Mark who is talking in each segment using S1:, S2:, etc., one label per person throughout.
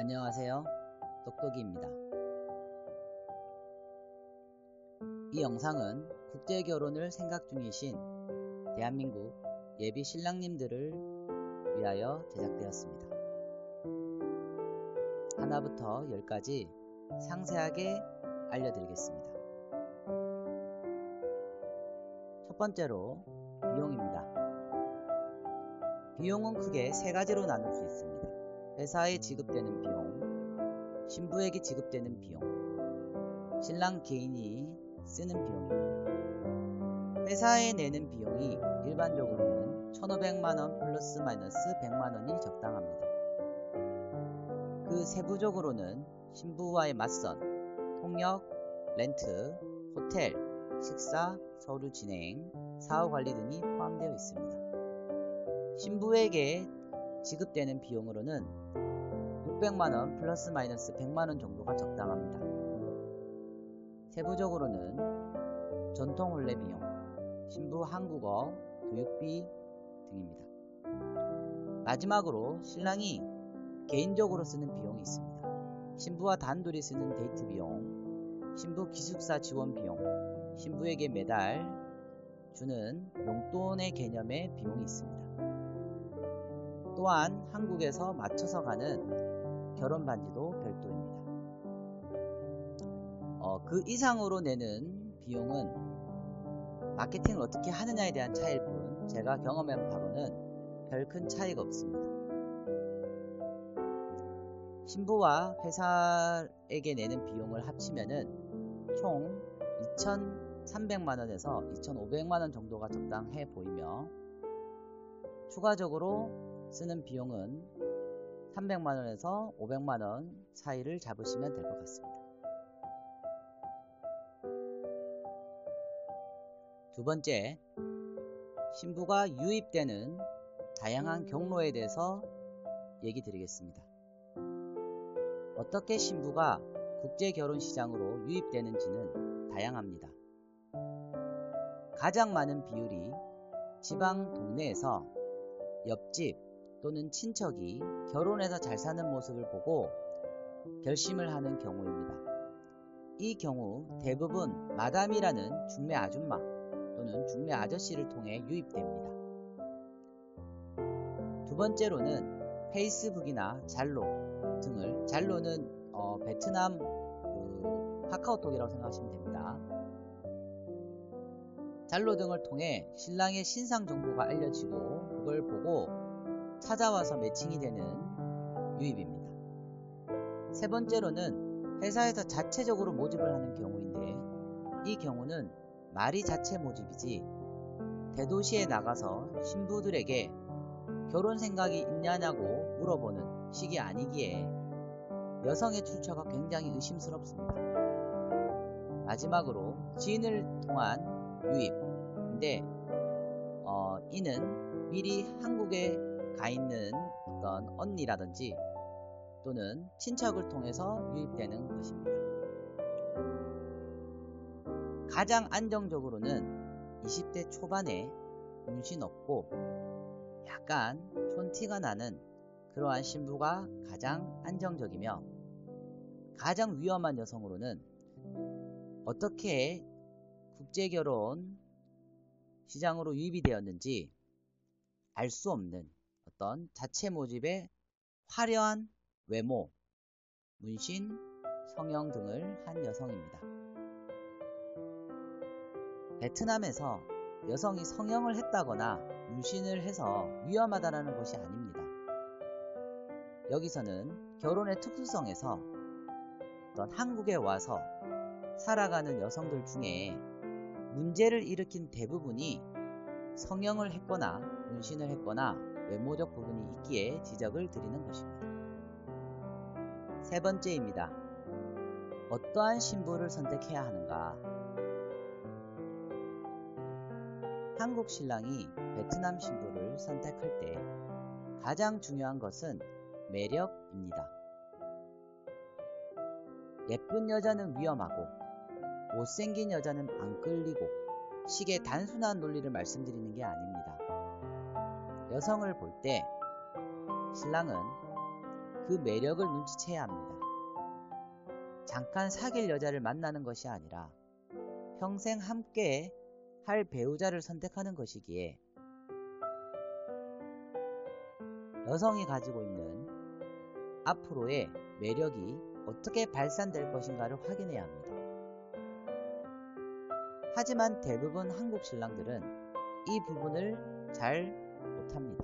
S1: 안녕하세요. 똑똑이입니다. 이 영상은 국제결혼을 생각 중이신 대한민국 예비 신랑님들을 위하여 제작되었습니다. 하나부터 10까지 상세하게 알려드리겠습니다. 첫 번째로 비용입니다. 비용은 크게 3가지로 나눌 수 있습니다. 회사에 지급되는 비용, 신부에게 지급되는 비용, 신랑 개인이 쓰는 비용입니다. 회사에 내는 비용이 일반적으로는 1,500만원 플러스 마이너스 100만원이 적당합니다. 그 세부적으로는 신부와의 맞선, 통역, 렌트, 호텔, 식사, 서류 진행, 사후 관리 등이 포함되어 있습니다. 신부에게 지급되는 비용으로는 600만원 플러스 마이너스 100만원 정도가 적당합니다. 세부적으로는 전통 혼례 비용, 신부 한국어, 교육비 등입니다. 마지막으로 신랑이 개인적으로 쓰는 비용이 있습니다. 신부와 단둘이 쓰는 데이트 비용, 신부 기숙사 지원 비용, 신부에게 매달 주는 용돈의 개념의 비용이 있습니다. 또한 한국에서 맞춰서 가는 결혼 반지도 별도입니다. 그 이상으로 내는 비용은 마케팅을 어떻게 하느냐에 대한 차이일 뿐 제가 경험한 바로는 별 큰 차이가 없습니다. 신부와 회사에게 내는 비용을 합치면은 총 2,300만원에서 2,500만원 정도가 적당해 보이며 추가적으로 쓰는 비용은 300만원에서 500만원 사이를 잡으시면 될 것 같습니다. 두 번째, 신부가 유입되는 다양한 경로에 대해서 얘기 드리겠습니다. 어떻게 신부가 국제결혼시장으로 유입되는지는 다양합니다. 가장 많은 비율이 지방 동네에서 옆집 또는 친척이 결혼해서 잘 사는 모습을 보고 결심을 하는 경우입니다. 이 경우 대부분 마담이라는 중매 아줌마 또는 중매 아저씨를 통해 유입됩니다. 두 번째로는 페이스북이나 잘로 등을, 잘로는 베트남 카카오톡이라고 생각하시면 됩니다. 잘로 등을 통해 신랑의 신상 정보가 알려지고 그걸 보고 찾아와서 매칭이 되는 유입입니다. 세 번째로는 회사에서 자체적으로 모집을 하는 경우인데 이 경우는 말이 자체 모집이지 대도시에 나가서 신부들에게 결혼 생각이 있냐고 물어보는 식이 아니기에 여성의 출처가 굉장히 의심스럽습니다. 마지막으로 지인을 통한 유입인데 이는 미리 한국에 가 있는 어떤 언니라든지 또는 친척을 통해서 유입되는 것입니다. 가장 안정적으로는 20대 초반에 문신 없고 약간 촌티가 나는 그러한 신부가 가장 안정적이며 가장 위험한 여성으로는 어떻게 국제결혼 시장으로 유입이 되었는지 알 수 없는 어떤 자체 모집의 화려한 외모, 문신, 성형 등을 한 여성입니다. 베트남에서 여성이 성형을 했다거나 문신을 해서 위험하다는 것이 아닙니다. 여기서는 결혼의 특수성에서 어떤 한국에 와서 살아가는 여성들 중에 문제를 일으킨 대부분이 성형을 했거나 문신을 했거나 외모적 부분이 있기에 지적을 드리는 것입니다. 세 번째입니다. 어떠한 신부를 선택해야 하는가? 한국 신랑이 베트남 신부를 선택할 때 가장 중요한 것은 매력입니다. 예쁜 여자는 위험하고 못생긴 여자는 안 끌리고 식의 단순한 논리를 말씀드리는 게 아닙니다. 여성을 볼 때 신랑은 그 매력을 눈치채야 합니다. 잠깐 사귈 여자를 만나는 것이 아니라 평생 함께 할 배우자를 선택하는 것이기에 여성이 가지고 있는 앞으로의 매력이 어떻게 발산될 것인가를 확인해야 합니다. 하지만 대부분 한국 신랑들은 이 부분을 잘 못합니다.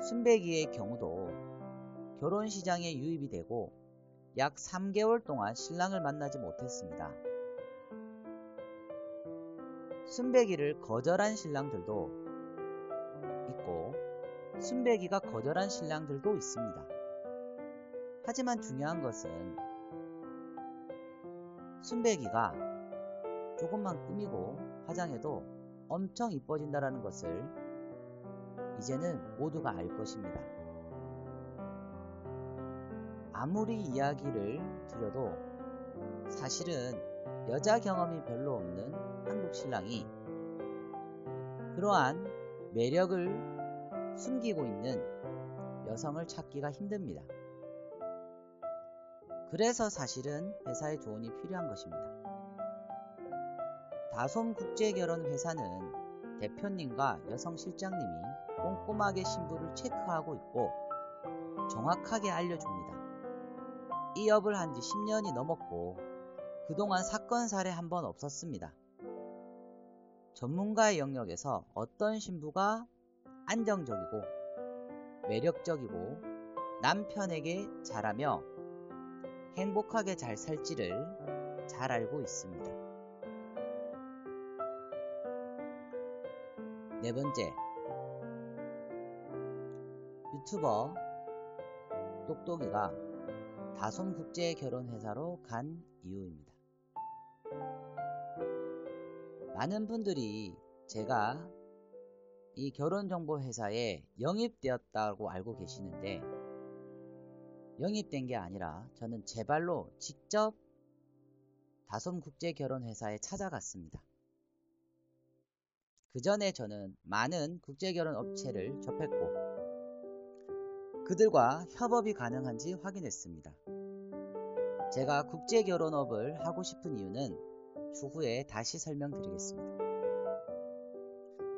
S1: 순배기의 경우도 결혼 시장에 유입이 되고 약 3개월 동안 신랑을 만나지 못했습니다. 순배기를 거절한 신랑들도 있고 순배기가 거절한 신랑들도 있습니다. 하지만 중요한 것은 순배기가 조금만 꾸미고 화장해도 엄청 이뻐진다는 것을 이제는 모두가 알 것입니다. 아무리 이야기를 드려도 사실은 여자 경험이 별로 없는 한국 신랑이 그러한 매력을 숨기고 있는 여성을 찾기가 힘듭니다. 그래서 사실은 회사의 조언이 필요한 것입니다. 다솜국제결혼회사는 대표님과 여성 실장님이 꼼꼼하게 신부를 체크하고 있고 정확하게 알려줍니다. 이 업을 한 지 10년이 넘었고 그동안 사건 사례 한 번 없었습니다. 전문가의 영역에서 어떤 신부가 안정적이고 매력적이고 남편에게 잘하며 행복하게 잘 살지를 잘 알고 있습니다. 네 번째, 유튜버 똑똑이가 다솜국제결혼회사로 간 이유입니다. 많은 분들이 제가 이 결혼정보회사에 영입되었다고 알고 계시는데 영입된 게 아니라 저는 제 발로 직접 다솜국제결혼회사에 찾아갔습니다. 그 전에 저는 많은 국제결혼 업체를 접했고 그들과 협업이 가능한지 확인했습니다. 제가 국제결혼업을 하고 싶은 이유는 추후에 다시 설명드리겠습니다.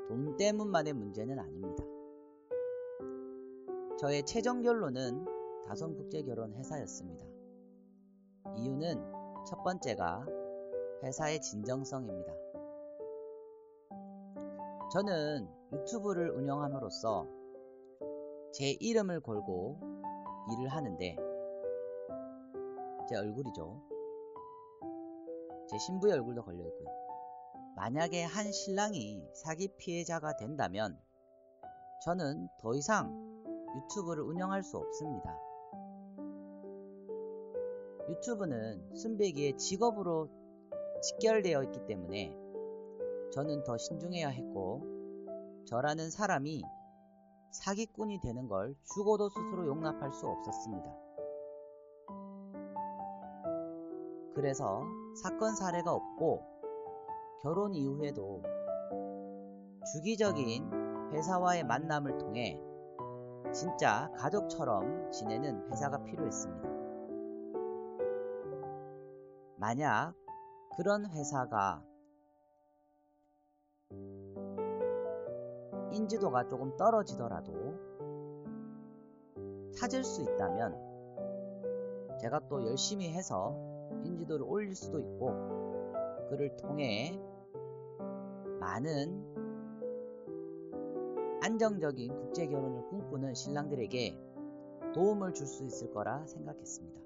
S1: 돈 때문만의 문제는 아닙니다. 저의 최종 결론은 다솜국제결혼회사였습니다. 이유는 첫 번째가 회사의 진정성입니다. 저는 유튜브를 운영함으로써 제 이름을 걸고 일을 하는데 제 얼굴이죠. 제 신부의 얼굴도 걸려있고요. 만약에 한 신랑이 사기 피해자가 된다면 저는 더 이상 유튜브를 운영할 수 없습니다. 유튜브는 순배기의 직업으로 직결되어 있기 때문에 저는 더 신중해야 했고 저라는 사람이 사기꾼이 되는 걸 죽어도 스스로 용납할 수 없었습니다. 그래서 사건 사례가 없고 결혼 이후에도 주기적인 회사와의 만남을 통해 진짜 가족처럼 지내는 회사가 필요했습니다. 만약 그런 회사가 인지도가 조금 떨어지더라도 찾을 수 있다면 제가 또 열심히 해서 인지도를 올릴 수도 있고 그를 통해 많은 안정적인 국제결혼을 꿈꾸는 신랑들에게 도움을 줄 수 있을 거라 생각했습니다.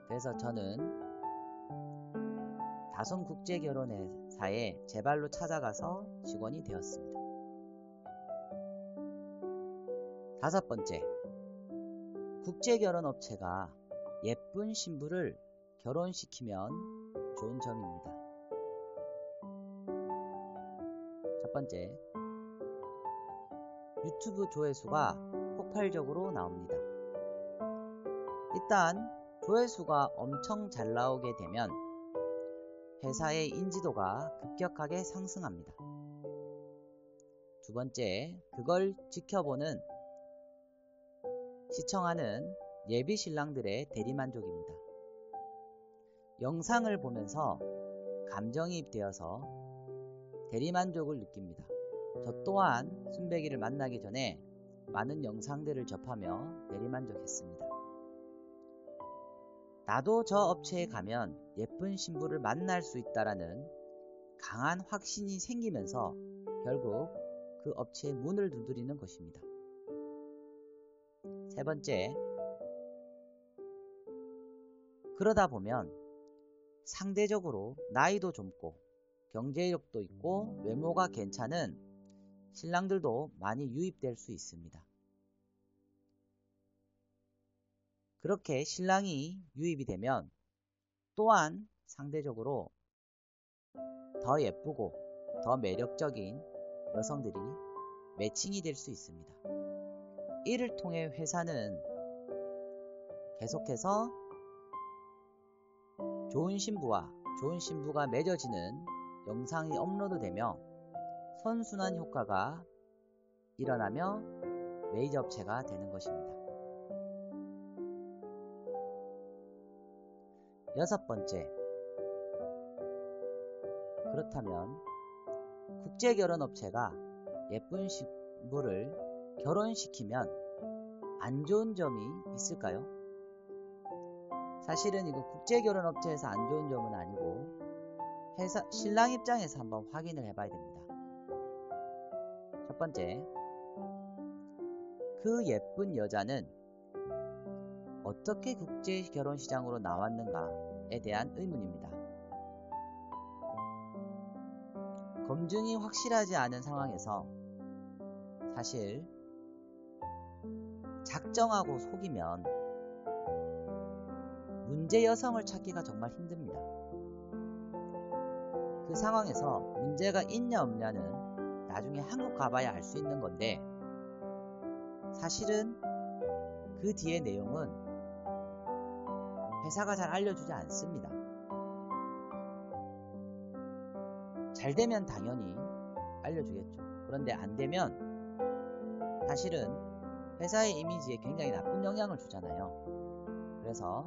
S1: 그래서 저는 다솜국제결혼회사에 제 발로 찾아가서 직원이 되었습니다. 다섯 번째, 국제결혼업체가 예쁜 신부를 결혼시키면 좋은 점입니다. 첫 번째, 유튜브 조회수가 폭발적으로 나옵니다. 일단 조회수가 엄청 잘 나오게 되면 회사의 인지도가 급격하게 상승합니다. 두 번째, 그걸 지켜보는 시청하는 예비 신랑들의 대리만족입니다. 영상을 보면서 감정이입되어서 대리만족을 느낍니다. 저 또한 순백이를 만나기 전에 많은 영상들을 접하며 대리만족했습니다. 나도 저 업체에 가면 예쁜 신부를 만날 수 있다라는 강한 확신이 생기면서 결국 그 업체의 문을 두드리는 것입니다. 세 번째, 그러다 보면 상대적으로 나이도 젊고 경제력도 있고 외모가 괜찮은 신랑들도 많이 유입될 수 있습니다. 그렇게 신랑이 유입이 되면 또한 상대적으로 더 예쁘고 더 매력적인 여성들이 매칭이 될 수 있습니다. 이를 통해 회사는 계속해서 좋은 신부가 맺어지는 영상이 업로드되며 선순환 효과가 일어나며 메이저 업체가 되는 것입니다. 여섯 번째, 그렇다면 국제결혼업체가 예쁜 신부를 결혼시키면 안 좋은 점이 있을까요? 사실은 이거 국제결혼업체에서 안 좋은 점은 아니고 신랑 입장에서 한번 확인을 해봐야 됩니다. 첫 번째, 그 예쁜 여자는 어떻게 국제결혼시장으로 나왔는가에 대한 의문입니다. 검증이 확실하지 않은 상황에서 사실 작정하고 속이면 문제 여성을 찾기가 정말 힘듭니다. 그 상황에서 문제가 있냐 없냐는 나중에 한국 가봐야 알 수 있는 건데 사실은 그 뒤의 내용은 회사가 잘 알려주지 않습니다. 잘 되면 당연히 알려주겠죠. 그런데 안 되면 사실은 회사의 이미지에 굉장히 나쁜 영향을 주잖아요. 그래서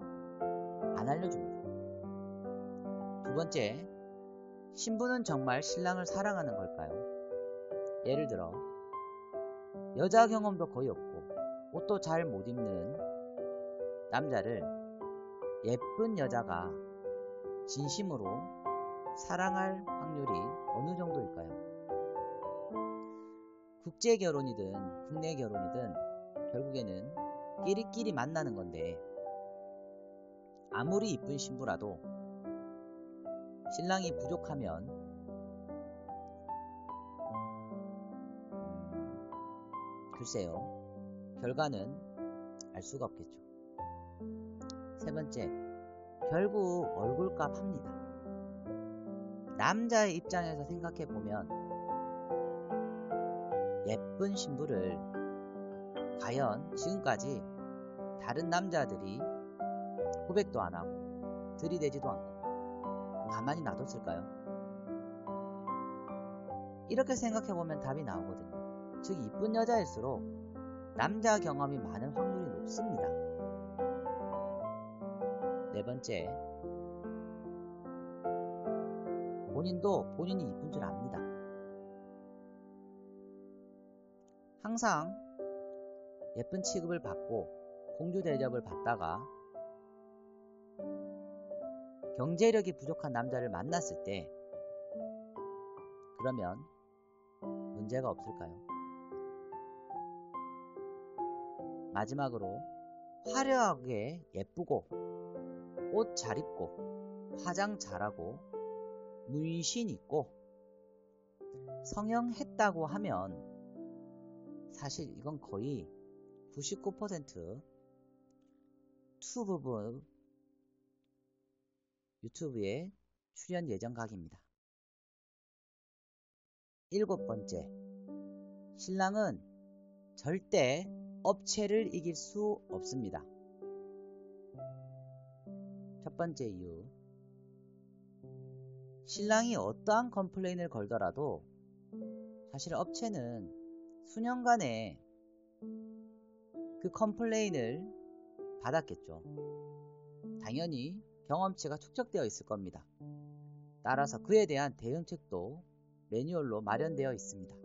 S1: 안 알려줍니다. 두 번째, 신부는 정말 신랑을 사랑하는 걸까요? 예를 들어 여자 경험도 거의 없고 옷도 잘 못 입는 남자를 예쁜 여자가 진심으로 사랑할 확률이 어느 정도일까요? 국제 결혼이든 국내 결혼이든 결국에는 끼리끼리 만나는 건데 아무리 이쁜 신부라도 신랑이 부족하면 글쎄요, 결과는 알 수가 없겠죠. 세 번째, 결국 얼굴값 합니다. 남자의 입장에서 생각해보면 예쁜 신부를 과연 지금까지 다른 남자들이 고백도 안 하고 들이대지도 않고 가만히 놔뒀을까요? 이렇게 생각해보면 답이 나오거든요. 즉 이쁜 여자일수록 남자 경험이 많은 확률이 높습니다. 네 번째, 본인도 본인이 이쁜 줄 압니다. 항상 예쁜 취급을 받고 공주 대접을 받다가 경제력이 부족한 남자를 만났을 때 그러면 문제가 없을까요? 마지막으로 화려하게 예쁘고 옷 잘 입고 화장 잘하고 문신 있고 성형했다고 하면 사실 이건 거의 99% 투부부 유튜브에 출연 예정 각입니다. 일곱 번째, 신랑은 절대 업체를 이길 수 없습니다. 첫 번째 이유, 신랑이 어떠한 컴플레인을 걸더라도 사실 업체는 수년간의 그 그 컴플레인을 받았겠죠. 당연히 경험치가 축적되어 있을 겁니다. 따라서 그에 대한 대응책도 매뉴얼로 마련되어 있습니다.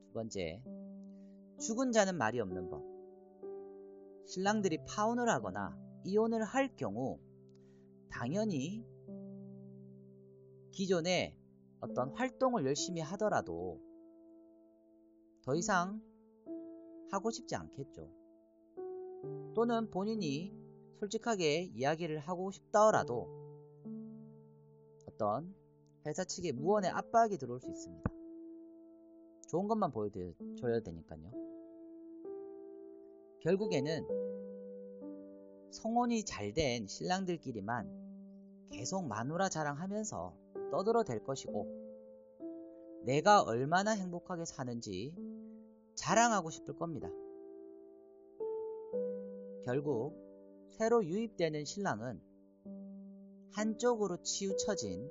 S1: 두 번째, 죽은 자는 말이 없는 법. 신랑들이 파혼을 하거나 이혼을 할 경우 당연히 기존에 어떤 활동을 열심히 하더라도 더 이상 하고 싶지 않겠죠. 또는 본인이 솔직하게 이야기를 하고 싶더라도 어떤 회사 측의 무언의 압박이 들어올 수 있습니다. 좋은 것만 보여줘야 되니까요. 결국에는 성혼이 잘된 신랑들끼리만 계속 마누라 자랑하면서 떠들어댈 것이고 내가 얼마나 행복하게 사는지 자랑하고 싶을 겁니다. 결국 새로 유입되는 신랑은 한쪽으로 치우쳐진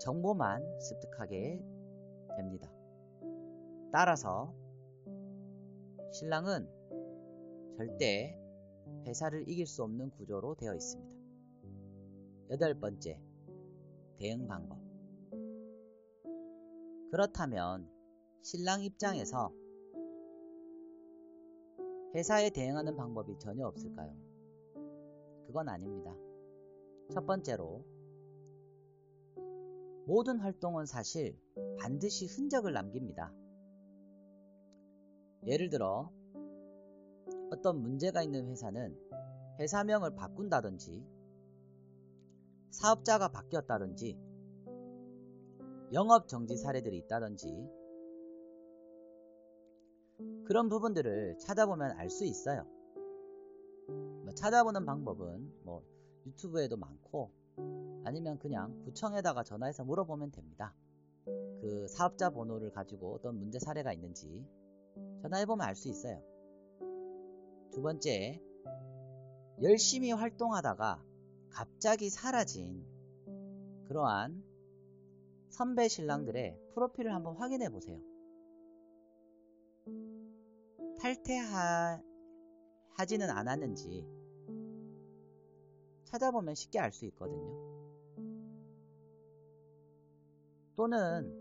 S1: 정보만 습득하게 됩니다. 따라서 신랑은 절대 회사를 이길 수 없는 구조로 되어 있습니다. 8번째, 대응 방법. 그렇다면 신랑 입장에서 회사에 대응하는 방법이 전혀 없을까요? 그건 아닙니다. 첫 번째로, 모든 활동은 사실 반드시 흔적을 남깁니다. 예를 들어 어떤 문제가 있는 회사는 회사명을 바꾼다든지 사업자가 바뀌었다든지 영업 정지 사례들이 있다든지 그런 부분들을 찾아보면 알 수 있어요. 찾아보는 방법은 유튜브에도 많고 아니면 그냥 구청에다가 전화해서 물어보면 됩니다. 그 사업자 번호를 가지고 어떤 문제 사례가 있는지 전화해보면 알 수 있어요. 두 번째, 열심히 활동하다가 갑자기 사라진 그러한 선배 신랑들의 프로필을 한번 확인해 보세요. 탈퇴하지는 않았는지 찾아보면 쉽게 알 수 있거든요. 또는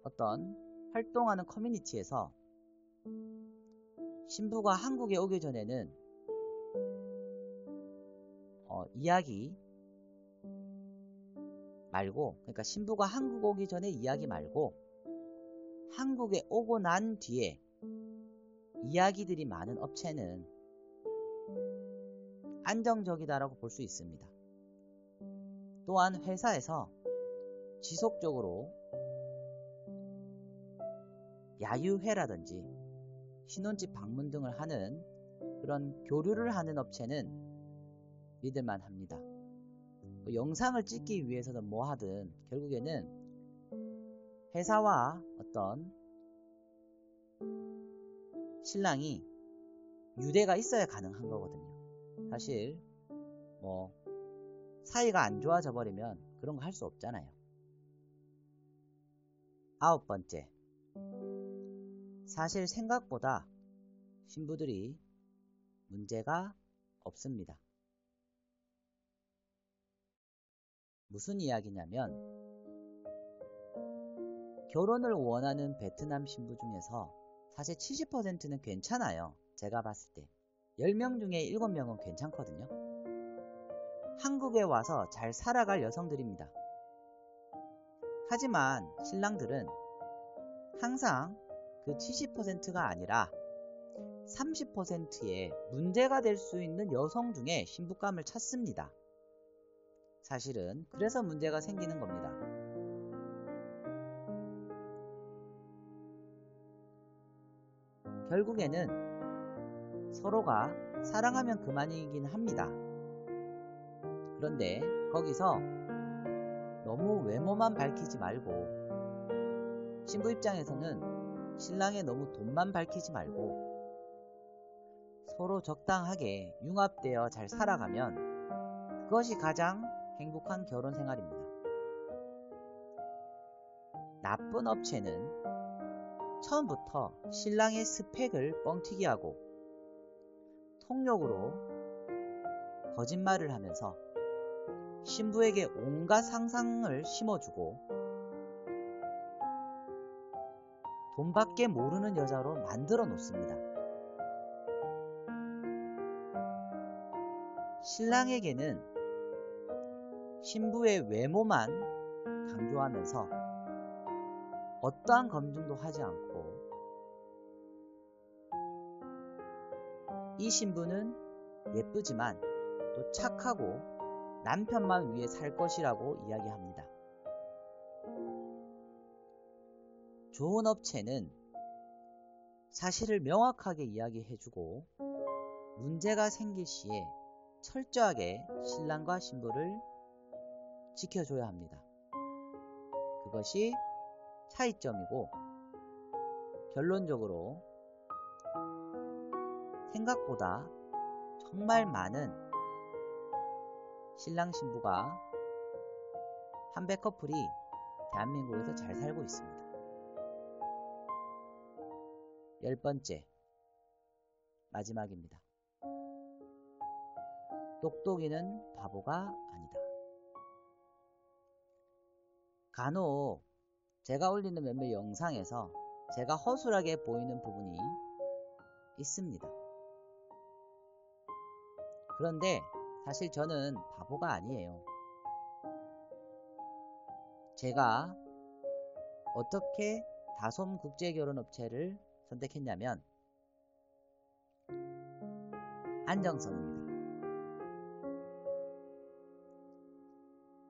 S1: 어떤 활동하는 커뮤니티에서 신부가 한국에 오기 전에는 이야기 말고, 그러니까 신부가 한국 오기 전에 이야기 말고 한국에 오고 난 뒤에 이야기들이 많은 업체는 안정적이다라고 볼 수 있습니다. 또한 회사에서 지속적으로 야유회라든지 신혼집 방문 등을 하는 그런 교류를 하는 업체는 믿을만 합니다. 영상을 찍기 위해서는 뭐 하든 결국에는 회사와 어떤 신랑이 유대가 있어야 가능한 거거든요. 사실 사이가 안 좋아져 버리면 그런 거 할 수 없잖아요. 9번째, 사실 생각보다 신부들이 문제가 없습니다. 무슨 이야기냐면 결혼을 원하는 베트남 신부 중에서 사실 70%는 괜찮아요. 제가 봤을 때 10명 중에 7명은 괜찮거든요. 한국에 와서 잘 살아갈 여성들입니다. 하지만 신랑들은 항상 그 70%가 아니라 30%의 문제가 될 수 있는 여성 중에 신부감을 찾습니다. 사실은 그래서 문제가 생기는 겁니다. 결국에는 서로가 사랑하면 그만이긴 합니다. 그런데 거기서 너무 외모만 밝히지 말고 신부 입장에서는 신랑의 너무 돈만 밝히지 말고 서로 적당하게 융합되어 잘 살아가면 그것이 가장 행복한 결혼 생활입니다. 나쁜 업체는 처음부터 신랑의 스펙을 뻥튀기 하고 통역으로 거짓말을 하면서 신부에게 온갖 상상을 심어주고 돈밖에 모르는 여자로 만들어 놓습니다. 신랑에게는 신부의 외모만 강조하면서 어떠한 검증도 하지 않고 이 신부는 예쁘지만 또 착하고 남편만 위해 살 것이라고 이야기합니다. 좋은 업체는 사실을 명확하게 이야기해주고 문제가 생길 시에 철저하게 신랑과 신부를 지켜줘야 합니다. 그것이 차이점이고 결론적으로 생각보다 정말 많은 신랑 신부가 한배 커플이 대한민국에서 잘 살고 있습니다. 10번째 마지막입니다. 똑똑이는 바보가 아니다. 간혹 제가 올리는 몇몇 영상에서 제가 허술하게 보이는 부분이 있습니다. 그런데 사실 저는 바보가 아니에요. 제가 어떻게 다솜 국제결혼업체를 선택했냐면 안정성입니다.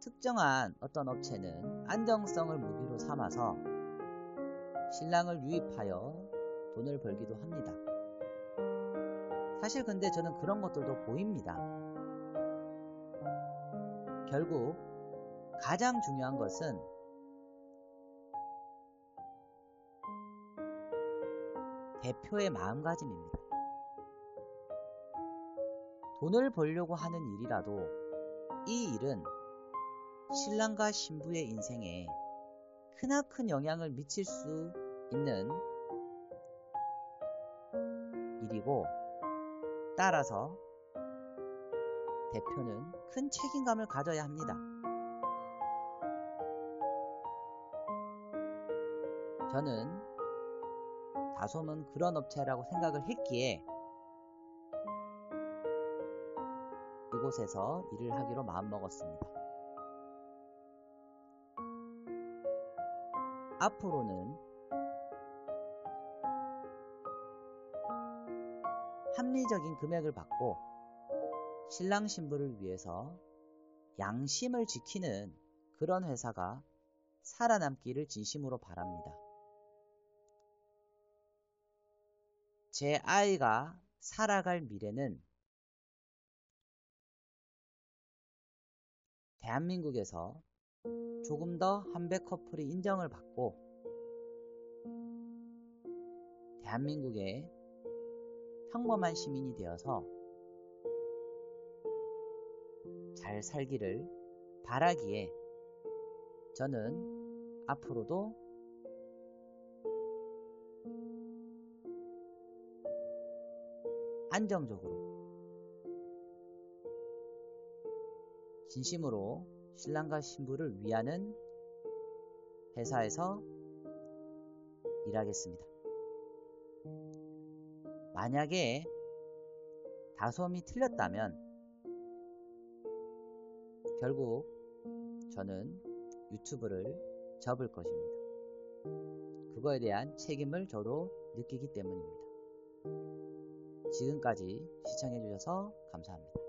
S1: 특정한 어떤 업체는 안정성을 무기로 삼아서 신랑을 유입하여 돈을 벌기도 합니다. 사실 근데 저는 그런 것들도 보입니다. 결국 가장 중요한 것은 대표의 마음가짐입니다. 돈을 벌려고 하는 일이라도 이 일은 신랑과 신부의 인생에 크나큰 영향을 미칠 수 있는 일이고 따라서 대표는 큰 책임감을 가져야 합니다. 저는 다솜은 그런 업체라고 생각을 했기에 이곳에서 일을 하기로 마음먹었습니다. 앞으로는 합리적인 금액을 받고 신랑 신부를 위해서 양심을 지키는 그런 회사가 살아남기를 진심으로 바랍니다. 제 아이가 살아갈 미래는 대한민국에서 조금 더 한배 커플이 인정을 받고 대한민국의 평범한 시민이 되어서 잘 살기를 바라기에 저는 앞으로도 안정적으로 진심으로 신랑과 신부를 위하는 회사에서 일하겠습니다. 만약에 다솜이 틀렸다면 결국 저는 유튜브를 접을 것입니다. 그거에 대한 책임을 저도 느끼기 때문입니다. 지금까지 시청해주셔서 감사합니다.